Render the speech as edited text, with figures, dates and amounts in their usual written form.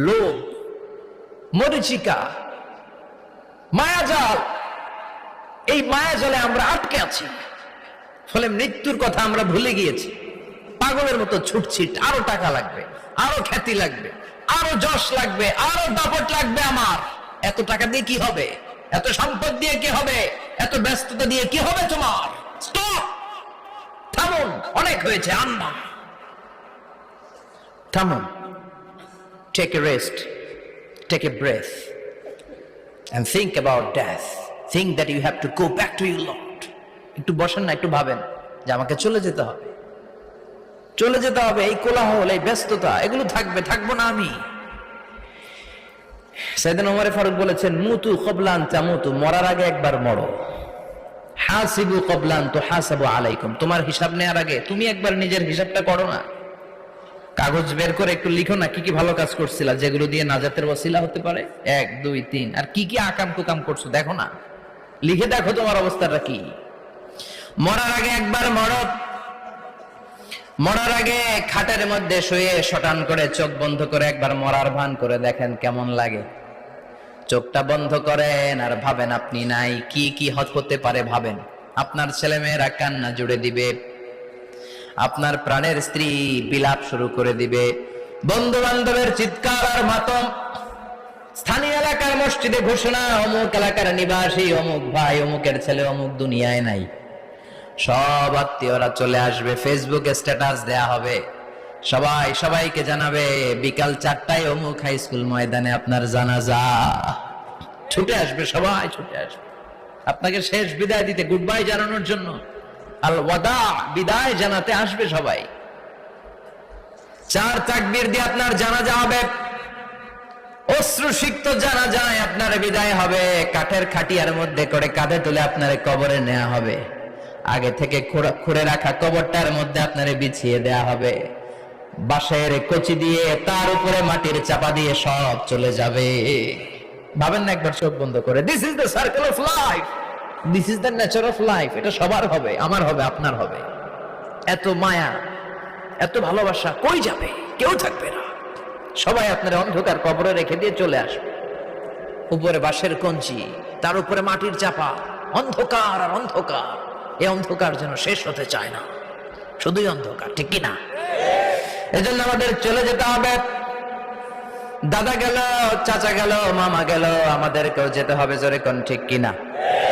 লোভ, মরিচিকা, মায়াজাল। এই মায়াজালে আমরা আটকে আছি, ফলে মৃত্যুর কথা আমরা ভুলে গিয়েছি। পাগলের মতো ছুটছি, আরো টাকা লাগবে, আরো খ্যাতি লাগবে, আরো যশ লাগবে, আরো দাপট লাগবে। আমার এত টাকা দিয়ে কি হবে? এত সম্পদ দিয়ে কি হবে? এত ব্যস্ততা দিয়ে কি হবে তোমার? স্টপ, থামুন, অনেক হয়েছে। আন্না, থামুন, take a rest, take a breath and think about death. Think that you have to go back to your Lord. একটু বসেন না, একটু ভাবেন যে আমাকে চলে যেতে হবে, চলে যেতে হবে। এই কোলাহল, এই ব্যস্ততা, এগুলো থাকবে, থাকবো না আমি। সাইয়েদনা ওমর ফারুক বলেছেন, মুতু ক্বাবলান তামুতু, মরার আগে একবার মরো। হাসিবু ক্বাবলান তুহাসাবু আলাইকুম, তোমার হিসাব নেওয়ার আগে তুমি একবার নিজের হিসাবটা করো না। কাগজ বের করে একটু লিখো না কি কি ভালো কাজ করছিলা, যেগুলো দিয়ে নাজাতের ওসিলা হতে পারে। 1 2 3, আর কি কি আকাম কুকাম করছো দেখো না, লিখে দেখো তোমার অবস্থাটা কি। মরার আগে একবার মরো। মরার আগে খাটের মধ্যে শুয়ে শটান করে চোখ বন্ধ করে একবার মরার ভান করে দেখেন কেমন লাগে। চোখটা বন্ধ করেন আর ভাবেন আপনি নাই, কি কি হতে পারে ভাবেন। আপনার ছেলে মেয়েরা কান্না জুড়ে দিবে, আপনার প্রাণের স্ত্রী বিলাপ শুরু করে দিবে, বন্ধু বান্ধবের চিৎকার আর মাতম, স্থানীয় এলাকার মসজিদে ঘোষণা, অমুক এলাকার নিবাসী অমুক ভাই অমুকের ছেলে অমুক দুনিয়ায় নাই। সব আত্মীয়রা চলে আসবে, ফেসবুকে স্ট্যাটাস দেয়া হবে, সবাই সবাইকে জানাবে বিকাল 4টায় অমুক হাই স্কুল ময়দানে আপনার জানাজা। ছুটে আসবে, সবাই ছুটে আসবে আপনাকে শেষ বিদায় দিতে, গুড বাই জানানোর জন্য। আল ওয়াদা, বিদায় জানাতে আসবে সবাই। 4 তাকবীর দিয়ে আপনার জানাজা হবে, অশ্রুসিক্ত জানাজায় আপনার বিদায় হবে। কাঠের খাটিয়ার মধ্যে করে কাঁধে তুলে আপনার কবরে নেওয়া হবে। আগে থেকে খুঁড়ে রাখা কবরটার মধ্যে আপনার বিছিয়ে দেয়া হবে। বাঁশের কচি দিয়ে তার উপরে মাটির চাপা দিয়ে সব চলে যাবে। ভাবেন না একবার চোখ বন্ধ করে, this is the circle of life, this is the nature of life. এটা সবার হবে, আমার হবে, আপনার হবে। এত মায়া, এত ভালোবাসা কই যাবে? কেউ থাকবে না, সবাই আপনার অন্ধকার কবরে রেখে দিয়ে চলে আসবে। উপরে বাঁশের কঞ্চি, তার উপরে মাটির চাপা, অন্ধকার আর অন্ধকার। এই অন্ধকার যেন শেষ হতে চায় না, শুধুই অন্ধকার, ঠিক কিনা? এজন্য আমাদের চলে যেতে হবে। দাদা গেল, চাচা গেল, মামা গেল, আমাদেরকেও যেতে হবে। জোরে কোন ঠিক কিনা?